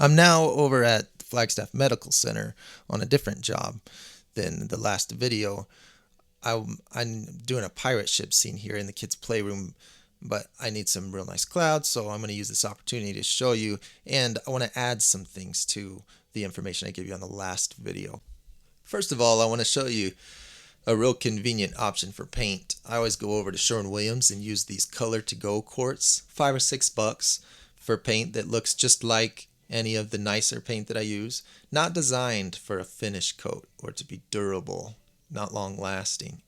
I'm now over at Flagstaff Medical Center on a different job than the last video. I'm doing a pirate ship scene here in the kids' playroom, but I need some real nice clouds, so I'm going to use this opportunity to show you, and I want to add some things to the information I gave you on the last video. First of all, I want to show you a real convenient option for paint. I always go over to Sherwin-Williams and use these color to go quarts, $5 or $6 for paint that looks just like any of the nicer paint that I use. Not designed for a finish coat or to be durable, not long lasting.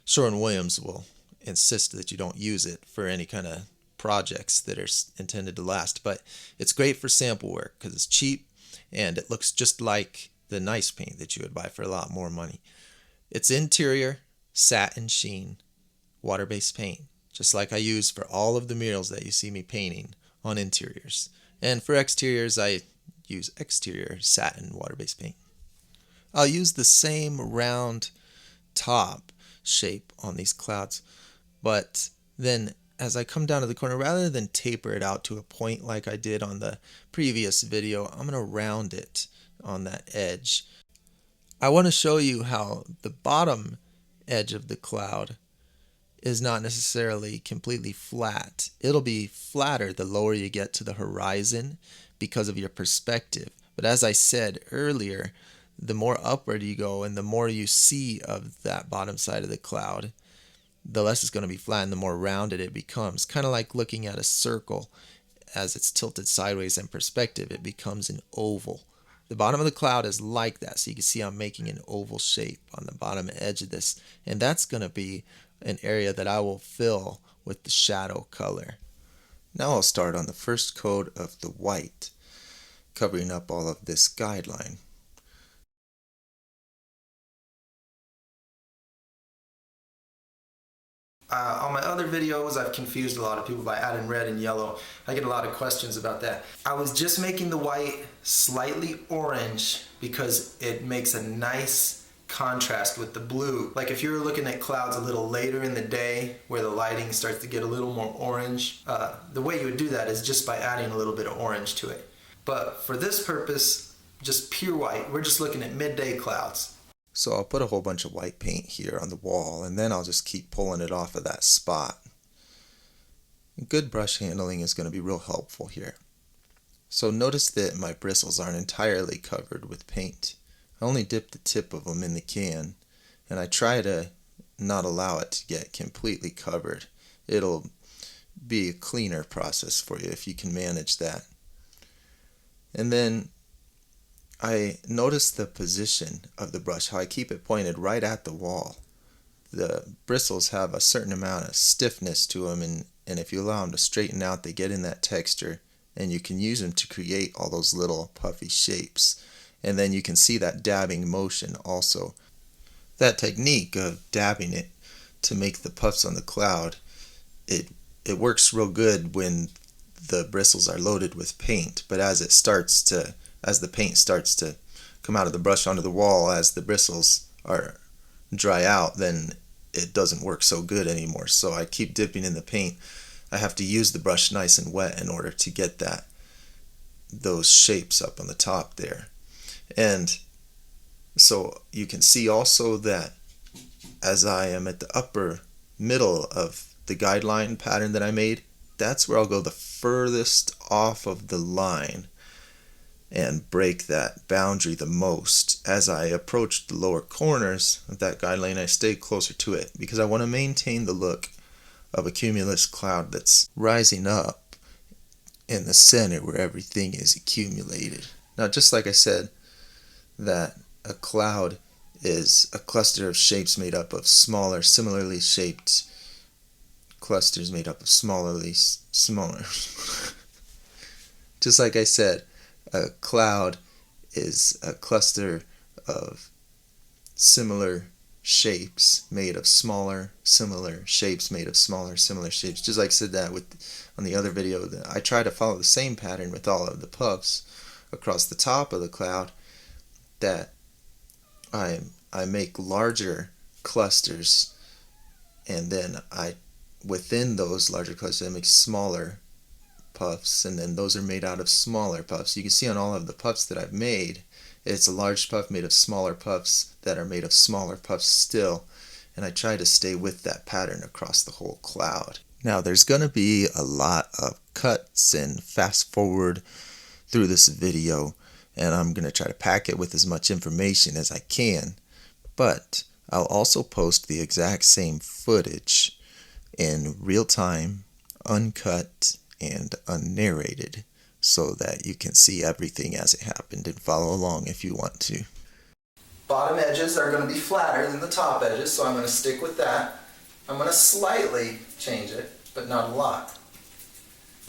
Sherwin-Williams will insist that you don't use it for any kind of projects that are intended to last, but it's great for sample work because it's cheap and it looks just like the nice paint that you would buy for a lot more money. It's interior, satin sheen, water-based paint, just like I use for all of the murals that you see me painting on interiors. And for exteriors, I use exterior satin water-based paint. I'll use the same round top shape on these clouds, but then as I come down to the corner, rather than taper it out to a point like I did on the previous video, I'm going to round it on that edge. I want to show you how the bottom edge of the cloud is not necessarily completely flat. It'll be flatter the lower you get to the horizon because of your perspective. But as I said earlier, the more upward you go and the more you see of that bottom side of the cloud, the less it's going to be flat and the more rounded it becomes. Kind of like looking at a circle. As it's tilted sideways in perspective, it becomes an oval. The bottom of the cloud is like that, so you can see I'm making an oval shape on the bottom edge of this, and that's going to be an area that I will fill with the shadow color. Now I'll start on the first coat of the white, covering up all of this guideline. On my other videos, I've confused a lot of people by adding red and yellow. I get a lot of questions about that. I was just making the white slightly orange because it makes a nice contrast with the blue. Like if you're looking at clouds a little later in the day where the lighting starts to get a little more orange, the way you would do that is just by adding a little bit of orange to it. But for this purpose, just pure white, we're just looking at midday clouds. So I'll put a whole bunch of white paint here on the wall, and then I'll just keep pulling it off of that spot. Good brush handling is going to be real helpful here. So notice that my bristles aren't entirely covered with paint. I only dip the tip of them in the can, and I try to not allow it to get completely covered. It'll be a cleaner process for you if you can manage that. And then I notice the position of the brush, how I keep it pointed right at the wall. The bristles have a certain amount of stiffness to them, and if you allow them to straighten out, they get in that texture, and you can use them to create all those little puffy shapes. And then you can see that dabbing motion also. That technique of dabbing it to make the puffs on the cloud, it works real good when the bristles are loaded with paint, but as the paint starts to come out of the brush onto the wall, as the bristles are dry out, then it doesn't work so good anymore. So I keep dipping in the paint. I have to use the brush nice and wet in order to get those shapes up on the top there. And so you can see also that as I am at the upper middle of the guideline pattern that I made, that's where I'll go the furthest off of the line and break that boundary the most. As I approach the lower corners of that guideline, I stay closer to it because I want to maintain the look of a cumulus cloud that's rising up in the center where everything is accumulated. Now, just like I said, that a cloud is a cluster of shapes made up of smaller, similarly shaped clusters made up of smaller. Just like I said, a cloud is a cluster of similar shapes made of smaller, similar shapes made of smaller, similar shapes. Just like I said that on the other video, I try to follow the same pattern with all of the puffs across the top of the cloud, that I make larger clusters, and then within those larger clusters I make smaller puffs, and then those are made out of smaller puffs. You can see on all of the puffs that I've made, it's a large puff made of smaller puffs that are made of smaller puffs still, and I try to stay with that pattern across the whole cloud. Now there's going to be a lot of cuts and fast forward through this video, and I'm going to try to pack it with as much information as I can, but I'll also post the exact same footage in real time, uncut, and unnarrated, so that you can see everything as it happened and follow along if you want to. Bottom edges are going to be flatter than the top edges, so I'm going to stick with that. I'm going to slightly change it, but not a lot.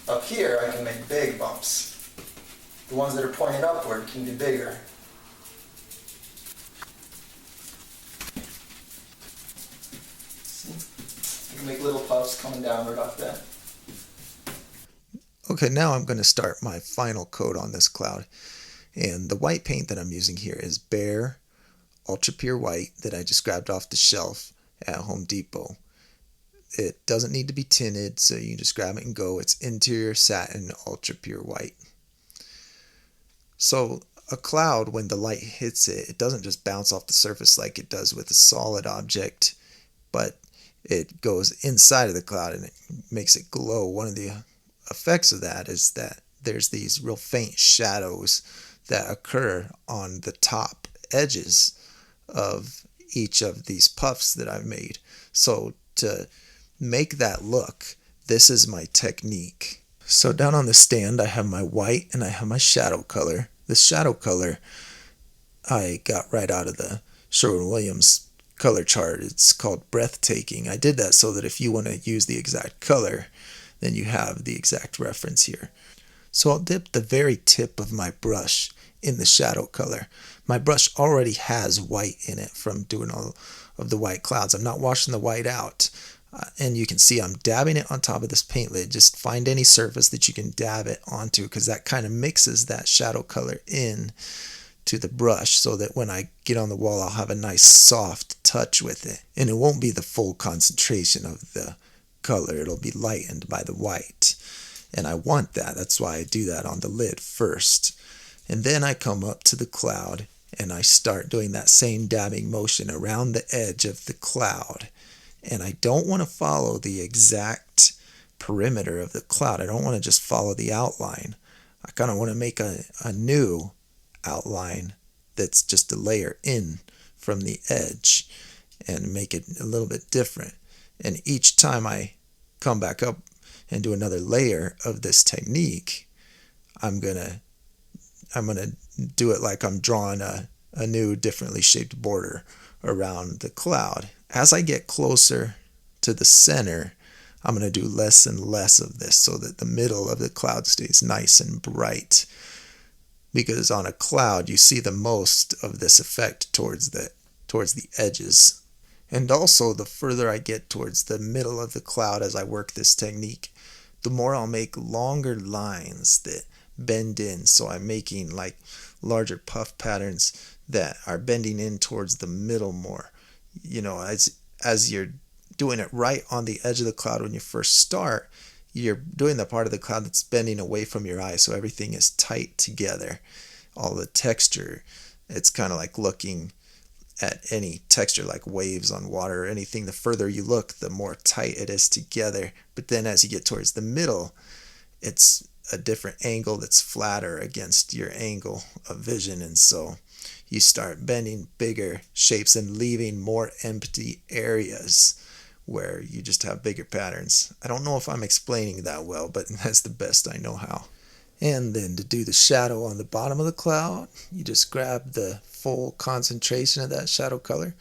Up here I can make big bumps. The ones that are pointed upward can be bigger. See? You can make little puffs coming downward off that. Okay, now I'm going to start my final coat on this cloud. And the white paint that I'm using here is Bare Ultra Pure White that I just grabbed off the shelf at Home Depot. It doesn't need to be tinted, so you can just grab it and go. It's Interior Satin Ultra Pure White. So a cloud, when the light hits it, it doesn't just bounce off the surface like it does with a solid object, but it goes inside of the cloud and it makes it glow. One of the effects of that is that there's these real faint shadows that occur on the top edges of each of these puffs that I've made. So to make that look, this is my technique. So down on the stand I have my white and I have my shadow color. The shadow color I got right out of the Sherwin-Williams color chart. It's called Breathtaking. I did that so that if you want to use the exact color, then you have the exact reference here. So I'll dip the very tip of my brush in the shadow color. My brush already has white in it from doing all of the white clouds. I'm not washing the white out. And you can see I'm dabbing it on top of this paint lid. Just find any surface that you can dab it onto, because that kind of mixes that shadow color in to the brush so that when I get on the wall I'll have a nice soft touch with it. And it won't be the full concentration of the color. It'll be lightened by the white. And I want that. That's why I do that on the lid first. And then I come up to the cloud and I start doing that same dabbing motion around the edge of the cloud. And I don't want to follow the exact perimeter of the cloud. I don't want to just follow the outline. I kind of want to make a new outline that's just a layer in from the edge and make it a little bit different. And each time I come back up and do another layer of this technique, I'm gonna do it like I'm drawing a new differently shaped border around the cloud. As I get closer to the center, I'm going to do less and less of this so that the middle of the cloud stays nice and bright. Because on a cloud, you see the most of this effect towards the edges. And also, the further I get towards the middle of the cloud as I work this technique, the more I'll make longer lines that bend in. So I'm making like larger puff patterns that are bending in towards the middle more. You know, as you're doing it right on the edge of the cloud when you first start, you're doing the part of the cloud that's bending away from your eye, so everything is tight together. All the texture, it's kind of like looking at any texture like waves on water or anything. The further you look, the more tight it is together. But then as you get towards the middle, it's a different angle that's flatter against your angle of vision, and so you start bending bigger shapes and leaving more empty areas where you just have bigger patterns. I don't know if I'm explaining that well, but that's the best I know how. And then to do the shadow on the bottom of the cloud, you just grab the full concentration of that shadow color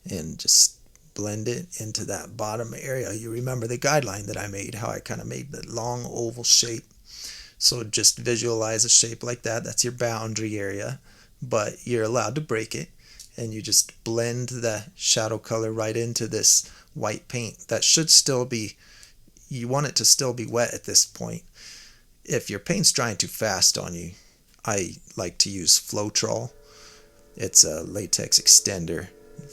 and just blend it into that bottom area. You remember the guideline that I made, how I kind of made the long oval shape. So just visualize a shape like that. That's your boundary area, but you're allowed to break it, and you just blend the shadow color right into this white paint. That should still be, you want it to still be wet at this point. If your paint's drying too fast on you, I like to use Floetrol. It's a latex extender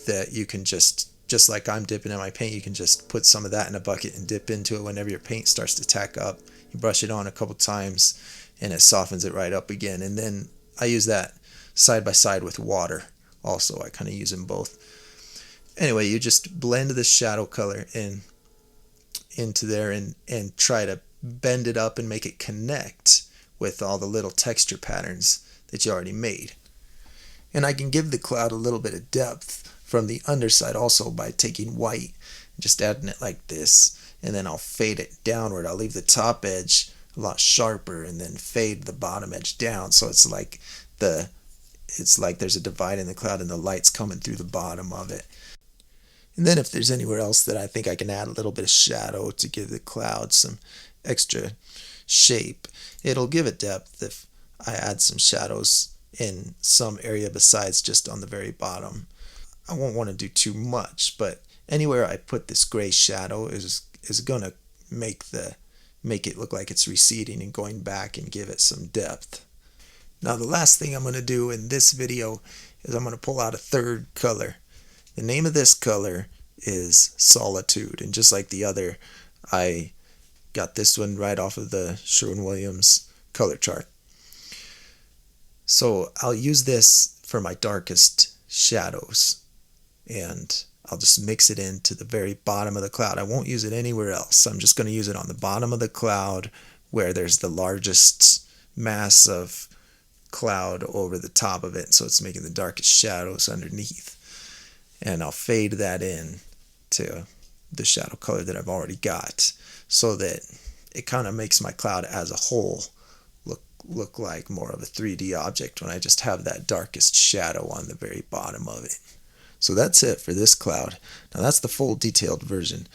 that you can just just like I'm dipping in my paint, you can just put some of that in a bucket and dip into it whenever your paint starts to tack up. You brush it on a couple times and it softens it right up again. And then I use that side by side with water also. I kind of use them both. Anyway, you just blend the shadow color into there and try to bend it up and make it connect with all the little texture patterns that you already made. And I can give the cloud a little bit of depth from the underside also by taking white and just adding it like this, and then I'll fade it downward. I'll leave the top edge a lot sharper and then fade the bottom edge down, so it's like there's a divide in the cloud and the light's coming through the bottom of it. And then if there's anywhere else that I think I can add a little bit of shadow to give the cloud some extra shape, it'll give it depth if I add some shadows in some area besides just on the very bottom. I won't want to do too much, but anywhere I put this gray shadow is going to make it look like it's receding and going back and give it some depth. Now the last thing I'm going to do in this video is I'm going to pull out a third color. The name of this color is Solitude, and just like the other, I got this one right off of the Sherwin-Williams color chart. So I'll use this for my darkest shadows, and I'll just mix it into the very bottom of the cloud. I won't use it anywhere else. I'm just going to use it on the bottom of the cloud where there's the largest mass of cloud over the top of it, so it's making the darkest shadows underneath. And I'll fade that in to the shadow color that I've already got, so that it kind of makes my cloud as a whole look like more of a 3D object when I just have that darkest shadow on the very bottom of it. So that's it for this cloud. Now that's the full detailed version.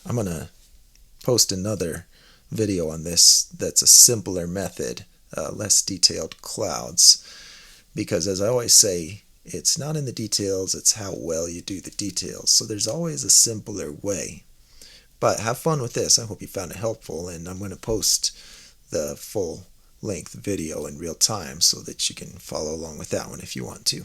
I'm going to post another video on this that's a simpler method, less detailed clouds, because as I always say, it's not in the details, it's how well you do the details. So there's always a simpler way. But have fun with this. I hope you found it helpful, and I'm going to post the full length video in real time so that you can follow along with that one if you want to.